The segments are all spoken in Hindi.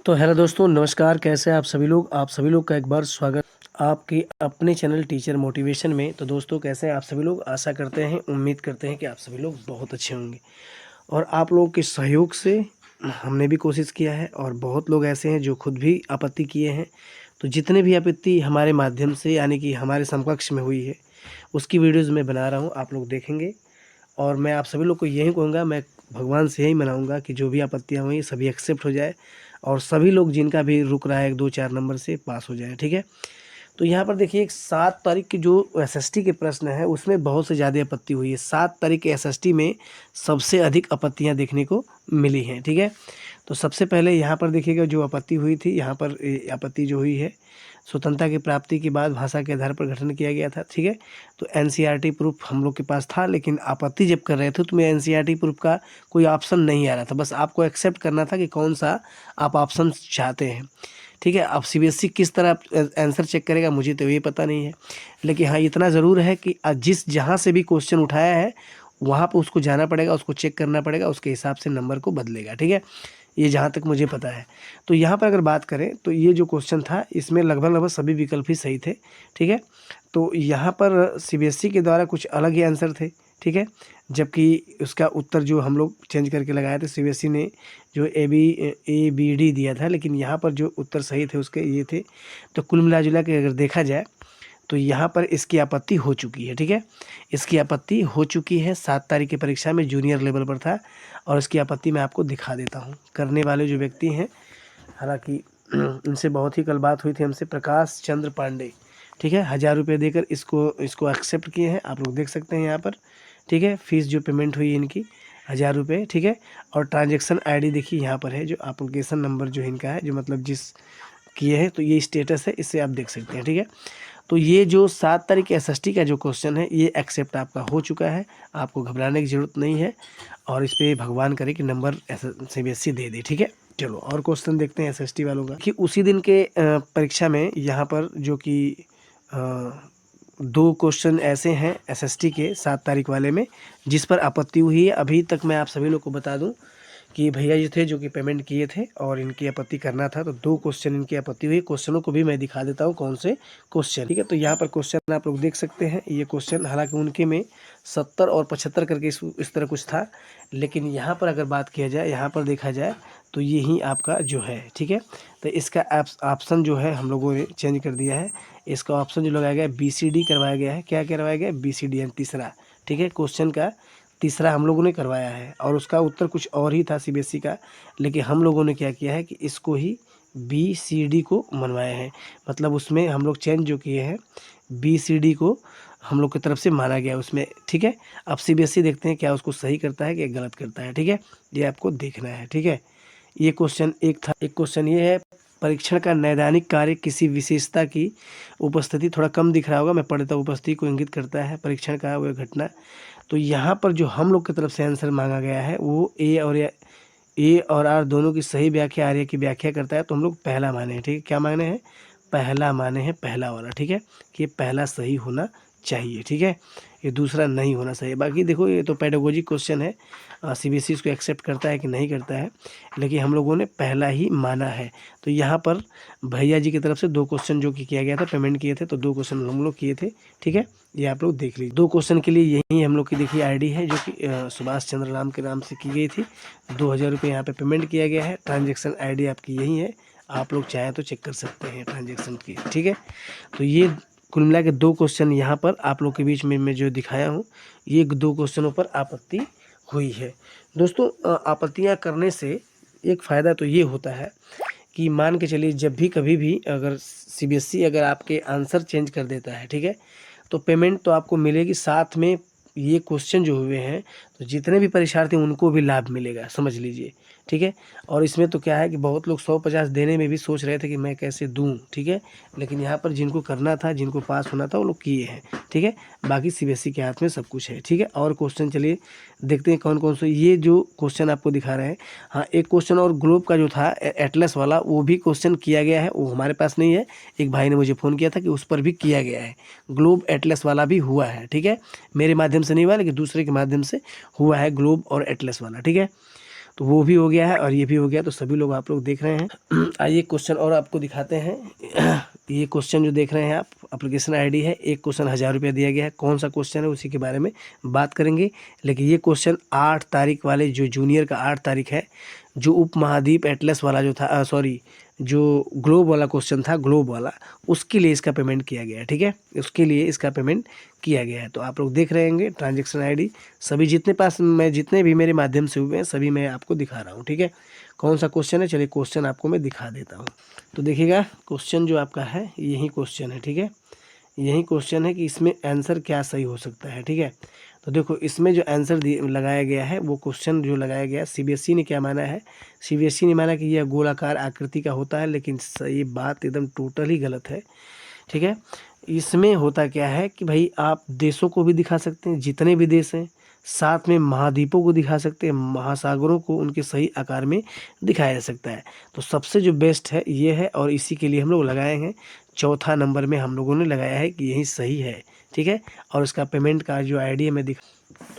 तो हेलो दोस्तों, नमस्कार। कैसे हैं आप सभी लोग का एक बार स्वागत आपके अपने चैनल टीचर मोटिवेशन में। तो दोस्तों, कैसे हैं आप सभी लोग? आशा करते हैं, उम्मीद करते हैं कि आप सभी लोग बहुत अच्छे होंगे। और आप लोगों के सहयोग से हमने भी कोशिश किया है और बहुत लोग ऐसे हैं जो खुद भी आपत्ति किए हैं। तो जितने भी आपत्ति हमारे माध्यम से यानी कि हमारे समकक्ष में हुई है, उसकी वीडियोज़ मैं बना रहा हूँ, आप लोग देखेंगे। और मैं आप सभी लोग को यही कहूँगा, मैं भगवान से यही मनाऊँगा कि जो भी आपत्तियाँ हुई सभी एक्सेप्ट हो जाए और सभी लोग जिनका भी रुक रहा है 1, 2, 4 नंबर से पास हो जाए, ठीक है। तो यहाँ पर देखिए, 7 तारीख की जो एसएसटी के प्रश्न है उसमें बहुत से ज़्यादा आपत्ति हुई है। 7 तारीख के एसएसटी में सबसे अधिक आपत्तियाँ देखने को मिली हैं, ठीक है। तो सबसे पहले यहाँ पर देखिएगा, जो आपत्ति हुई थी, यहाँ पर आपत्ति जो हुई है, स्वतंत्रता की प्राप्ति के बाद भाषा के आधार पर गठन किया गया था, ठीक है। तो एनसीईआरटी प्रूफ हम लोग के पास था, लेकिन आपत्ति जब कर रहे थे तो में एनसीईआरटी प्रूफ का कोई ऑप्शन नहीं आ रहा था। बस आपको एक्सेप्ट करना था कि कौन सा आप ऑप्शन चाहते हैं, ठीक है। अब सीबीएसई किस तरह आंसर चेक करेगा मुझे तो ये पता नहीं है, लेकिन हाँ इतना ज़रूर है कि जिस जहाँ से भी क्वेश्चन उठाया है वहाँ पर उसको जाना पड़ेगा, उसको चेक करना पड़ेगा, उसके हिसाब से नंबर को बदलेगा, ठीक है। ये जहाँ तक मुझे पता है। तो यहाँ पर अगर बात करें तो ये जो क्वेश्चन था इसमें लगभग लगभग सभी विकल्प ही सही थे, ठीक है। तो यहाँ पर सीबीएसई के द्वारा कुछ अलग ही आंसर थे, ठीक है। जबकि उसका उत्तर जो हम लोग चेंज करके लगाए थे, सीबीएसई ने जो ए बी डी दिया था, लेकिन यहाँ पर जो उत्तर सही थे उसके ये थे। तो कुल मिला जुला के अगर देखा जाए तो यहाँ पर इसकी आपत्ति हो चुकी है, ठीक है। इसकी आपत्ति हो चुकी है, 7 तारीख की परीक्षा में जूनियर लेवल पर था। और इसकी आपत्ति मैं आपको दिखा देता हूँ। करने वाले जो व्यक्ति हैं, हालांकि इनसे बहुत ही कल बात हुई थी हमसे, प्रकाश चंद्र पांडे, ठीक है। 1000 रुपये देकर इसको एक्सेप्ट किए हैं, आप लोग देख सकते हैं यहाँ पर, ठीक है। फीस जो पेमेंट हुई इनकी 1000 रुपये, ठीक है। और ट्रांजेक्शन आईडी देखिए यहाँ पर है, जो एप्लीकेशन नंबर जो इनका है, जो मतलब जिस किए हैं, तो ये स्टेटस है, इससे आप देख सकते हैं, ठीक है। तो ये जो 7 तारीख एसएसटी का जो क्वेश्चन है ये एक्सेप्ट आपका हो चुका है, आपको घबराने की ज़रूरत नहीं है। और इस पे भगवान करे कि नंबर सीबीएसई दे दे, ठीक है। चलो और क्वेश्चन देखते हैं एसएसटी वालों का, कि उसी दिन के परीक्षा में यहाँ पर जो कि 2 क्वेश्चन ऐसे हैं एसएसटी के 7 तारीख वाले में जिस पर आपत्ति हुई है। अभी तक मैं आप सभी लोग को बता दूं कि भैया जी थे जो कि पेमेंट किए थे और इनकी आपत्ति करना था, तो 2 क्वेश्चन इनकी आपत्ति हुई। क्वेश्चनों को भी मैं दिखा देता हूँ कौन से क्वेश्चन, ठीक है। तो यहाँ पर क्वेश्चन आप लोग देख सकते हैं, ये क्वेश्चन हालांकि उनके में 70 और 75 करके इस तरह कुछ था, लेकिन यहाँ पर अगर बात किया जाए, यहाँ पर देखा जाए तो यही आपका जो है, ठीक है। तो इसका ऑप्शन जो है हम लोगों ने चेंज कर दिया है। इसका ऑप्शन जो लगाया गया है BCD करवाया गया है। क्या करवाया गया है? BCD यानी तीसरा, ठीक है। क्वेश्चन का तीसरा हम लोगों ने करवाया है और उसका उत्तर कुछ और ही था सीबीएसई का, लेकिन हम लोगों ने क्या किया है कि इसको ही BCD को मनवाया है। मतलब उसमें हम लोग चेंज जो किए हैं, BCD को हम लोग की तरफ से माना गया उसमें, ठीक है। अब सीबीएसई देखते हैं क्या उसको सही करता है कि गलत करता है, ठीक है। ये आपको देखना है, ठीक है। ये क्वेश्चन एक था। एक क्वेश्चन ये है, परीक्षण का नैदानिक कार्य किसी विशेषता की उपस्थिति, थोड़ा कम दिख रहा होगा, मैं पढ़ता हूँ, उपस्थिति को इंगित करता है, परीक्षण का वह घटना। तो यहाँ पर जो हम लोग की तरफ से आंसर मांगा गया है वो ए और आर दोनों की सही व्याख्या आर्य की व्याख्या करता है, तो हम लोग पहला माने हैं, ठीक है। क्या माने हैं? पहला माने हैं, पहला वाला, ठीक है। कि ये पहला सही होना चाहिए, ठीक है। ये दूसरा नहीं होना चाहिए। बाकी देखो ये तो पेडागोजी क्वेश्चन है, सीबीएसई इसको एक्सेप्ट करता है कि नहीं करता है, लेकिन हम लोगों ने पहला ही माना है। तो यहाँ पर भैया जी की तरफ से 2 क्वेश्चन जो कि किया गया था, पेमेंट किए थे, तो 2 क्वेश्चन हम लोग किए थे, ठीक है। ये आप लोग देख लीजिए। 2 क्वेश्चन के लिए यही हम लोग की देखिए आईडी है, जो कि सुभाष चंद्र राम के नाम से की गई थी। 2000 रुपये यहाँ पे पेमेंट किया गया है। ट्रांजेक्शन आईडी आपकी यही है, आप लोग चाहें तो चेक कर सकते हैं ट्रांजेक्शन की, ठीक है। तो ये कुल मिला के 2 क्वेश्चन यहाँ पर आप लोग के बीच में मैं जो दिखाया हूँ, ये 2 क्वेश्चनों पर आपत्ति हुई है। दोस्तों, आपत्तियाँ करने से एक फ़ायदा तो ये होता है कि मान के चलिए जब भी कभी भी अगर सीबीएसई अगर आपके आंसर चेंज कर देता है, ठीक है, तो पेमेंट तो आपको मिलेगी, साथ में ये क्वेश्चन जो हुए हैं तो जितने भी परीक्षार्थी उनको भी लाभ मिलेगा, समझ लीजिए, ठीक है। और इसमें तो क्या है कि बहुत लोग 150 देने में भी सोच रहे थे कि मैं कैसे दूं, ठीक है। लेकिन यहाँ पर जिनको करना था, जिनको पास होना था, वो लोग किए हैं, ठीक है। बाकी सीबीएसई के हाथ में सब कुछ है, ठीक है। और क्वेश्चन चलिए देखते हैं कौन कौन से ये जो क्वेश्चन आपको दिखा रहे हैं। हाँ, एक क्वेश्चन और ग्लोब का जो था एटलस वाला, वो भी क्वेश्चन किया गया है, वो हमारे पास नहीं है। एक भाई ने मुझे फ़ोन किया था कि उस पर भी किया गया है, ग्लोब एटलस वाला भी हुआ है, ठीक है। मेरे माध्यम से नहीं हुआ, लेकिन दूसरे के माध्यम से हुआ है ग्लोब और एटलस वाला, ठीक है। तो वो भी हो गया है और ये भी हो गया। तो सभी लोग आप लोग देख रहे हैं। आइए क्वेश्चन और आपको दिखाते हैं। ये क्वेश्चन जो देख रहे हैं आप, एप्लीकेशन आईडी है, एक क्वेश्चन 1000 रुपया दिया गया है। कौन सा क्वेश्चन है उसी के बारे में बात करेंगे। लेकिन ये क्वेश्चन 8 तारीख वाले, जो जूनियर का 8 तारीख है, जो उप महाद्वीप एटलस वाला जो था, सॉरी, जो ग्लोब वाला क्वेश्चन था, ग्लोब वाला, उसके लिए इसका पेमेंट किया गया है। ठीक है, उसके लिए इसका पेमेंट किया गया है। तो आप लोग देख रहे होंगे ट्रांजैक्शन आईडी सभी जितने भी मेरे माध्यम से हुए हैं सभी मैं आपको दिखा रहा हूँ। ठीक है, कौन सा क्वेश्चन है, चलिए क्वेश्चन आपको मैं दिखा देता हूँ। तो देखिएगा क्वेश्चन जो आपका है यही क्वेश्चन है। ठीक है, यही क्वेश्चन है कि इसमें आंसर क्या सही हो सकता है। ठीक है, तो देखो इसमें जो आंसर लगाया गया है, वो क्वेश्चन जो लगाया गया है, सीबीएसई ने क्या माना है, सीबीएसई ने माना कि यह गोलाकार आकृति का होता है, लेकिन ये बात एकदम टोटली गलत है। ठीक है, इसमें होता क्या है कि भाई आप देशों को भी दिखा सकते हैं, जितने भी देश हैं, साथ में महाद्वीपों को दिखा सकते हैं, महासागरों को उनके सही आकार में दिखाया जा सकता है। तो सबसे जो बेस्ट है ये है, और इसी के लिए हम लोग लगाए हैं। चौथा नंबर में हम लोगों ने लगाया है कि यही सही है। ठीक है, और इसका पेमेंट का जो आईडी है मैं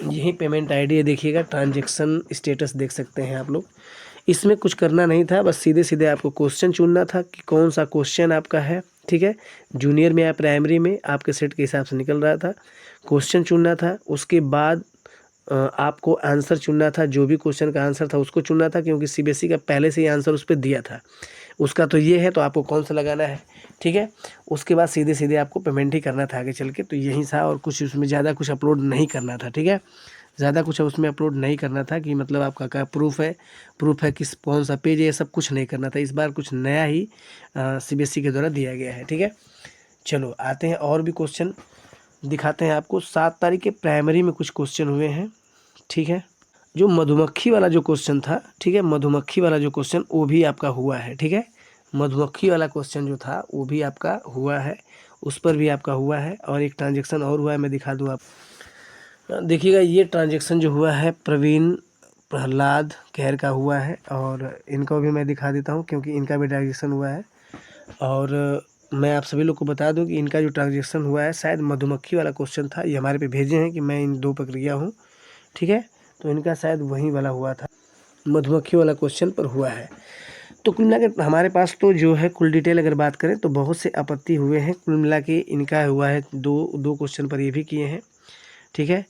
यही पेमेंट आईडी है, देखिएगा ट्रांजैक्शन स्टेटस देख सकते हैं आप लोग। इसमें कुछ करना नहीं था, बस सीधे सीधे आपको क्वेश्चन चुनना था कि कौन सा क्वेश्चन आपका है। ठीक है, जूनियर में या प्राइमरी में आपके सेट के हिसाब से निकल रहा था, क्वेश्चन चुनना था, उसके बाद आपको आंसर चुनना था। जो भी क्वेश्चन का आंसर था उसको चुनना था, क्योंकि सीबीएसई का पहले से ही आंसर उस पर दिया था। उसका तो ये है, तो आपको कौन सा लगाना है। ठीक है, उसके बाद सीधे सीधे आपको पेमेंट ही करना था आगे चल के। तो यही था, और कुछ उसमें ज़्यादा कुछ अपलोड नहीं करना था। ठीक है, ज़्यादा कुछ उसमें अपलोड नहीं करना था कि मतलब आपका क्या प्रूफ है किस कौन सा पेज है, ये सब कुछ नहीं करना था। इस बार कुछ नया ही सीबीएसई के द्वारा दिया गया है। ठीक है, चलो आते हैं और भी क्वेश्चन दिखाते हैं आपको। 7 तारीख के प्राइमरी में कुछ क्वेश्चन हुए हैं। ठीक है, जो मधुमक्खी वाला जो क्वेश्चन था, ठीक है, मधुमक्खी वाला जो क्वेश्चन वो भी आपका हुआ है। ठीक है, मधुमक्खी वाला क्वेश्चन जो था वो भी आपका हुआ है, उस पर भी आपका हुआ है। और एक ट्रांजैक्शन और हुआ है, मैं दिखा दूँ आप देखिएगा। ये ट्रांजैक्शन जो हुआ है प्रवीण प्रहलाद खैर का हुआ है, और इनको भी मैं दिखा देता हूँ क्योंकि इनका भी ट्रांजैक्शन हुआ है। और मैं आप सभी लोग को बता दूं कि इनका जो ट्रांजैक्शन हुआ है शायद मधुमक्खी वाला क्वेश्चन था। ये हमारे पे भेजे हैं कि मैं इन 2 प्रक्रिया हूँ। ठीक है, तो इनका शायद वही वाला हुआ था, मधुमक्खी वाला क्वेश्चन पर हुआ है। तो कुल मिला के हमारे पास तो जो है कुल डिटेल अगर बात करें तो बहुत से आपत्ति हुए हैं। कुल मिला के इनका हुआ है दो क्वेश्चन पर ये भी किए हैं। ठीक है,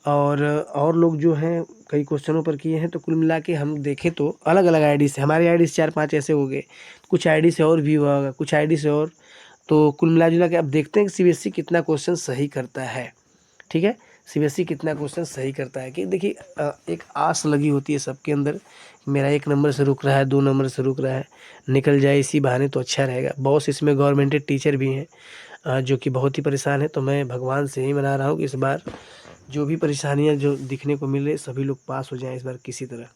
और लोग जो हैं कई क्वेश्चनों पर किए हैं। तो कुल मिला के हम देखें तो अलग अलग आईडी से, हमारे आईडी से 4-5 ऐसे हो गए, कुछ आईडी से और भी हुआ होगा, कुछ आईडी से और। तो कुल मिला जुला के अब देखते हैं कि सीबीएसई कितना क्वेश्चन सही करता है। ठीक है, सीबीएसई कितना क्वेश्चन सही करता है। कि देखिए एक आस लगी होती है सबके अंदर, मेरा 1 नंबर से रुक रहा है, 2 नंबर से रुक रहा है, निकल जाए इसी बहाने तो अच्छा रहेगा। बॉस इसमें गवर्नमेंटेड टीचर भी हैं जो कि बहुत ही परेशान है। तो मैं भगवान से ही मना रहा हूँ कि इस बार जो भी परेशानियाँ जो दिखने को मिले सभी लोग पास हो जाएं इस बार किसी तरह।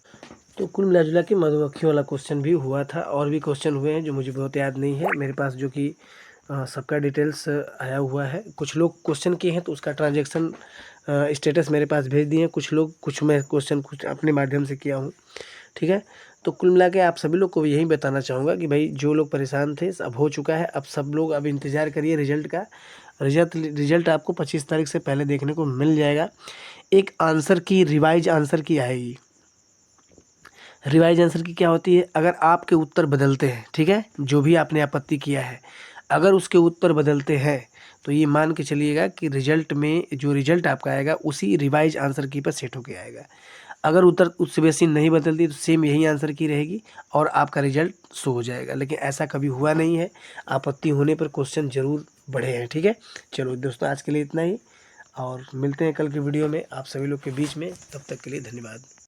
तो कुल मिला जुला के मधुमक्खी वाला क्वेश्चन भी हुआ था, और भी क्वेश्चन हुए हैं जो मुझे बहुत याद नहीं है मेरे पास, जो कि सबका डिटेल्स आया हुआ है। कुछ लोग क्वेश्चन किए हैं तो उसका ट्रांजैक्शन स्टेटस मेरे पास भेज दिए हैं। कुछ मैं क्वेश्चन कुछ अपने माध्यम से किया हूँ। ठीक है, तो कुल मिला के आप सभी लोग को यही बताना चाहूँगा कि भाई जो लोग परेशान थे अब हो चुका है। अब सब लोग अब इंतज़ार करिए रिजल्ट का। रिजल्ट आपको 25 तारीख से पहले देखने को मिल जाएगा। एक आंसर की रिवाइज आंसर की आएगी। रिवाइज आंसर की क्या होती है, अगर आपके उत्तर बदलते हैं, ठीक है, जो भी आपने आपत्ति किया है अगर उसके उत्तर बदलते हैं तो ये मान के चलिएगा कि रिजल्ट में जो रिजल्ट आपका आएगा उसी रिवाइज आंसर की पर सेट होके आएगा। अगर उत्तर उससे बेसी नहीं बदलती तो सेम यही आंसर की रहेगी और आपका रिजल्ट शो हो जाएगा। लेकिन ऐसा कभी हुआ नहीं है, आपत्ति होने पर क्वेश्चन जरूर बढ़े हैं। ठीक है, चलो दोस्तों आज के लिए इतना ही, और मिलते हैं कल की वीडियो में आप सभी लोग के बीच में। तब तक के लिए धन्यवाद।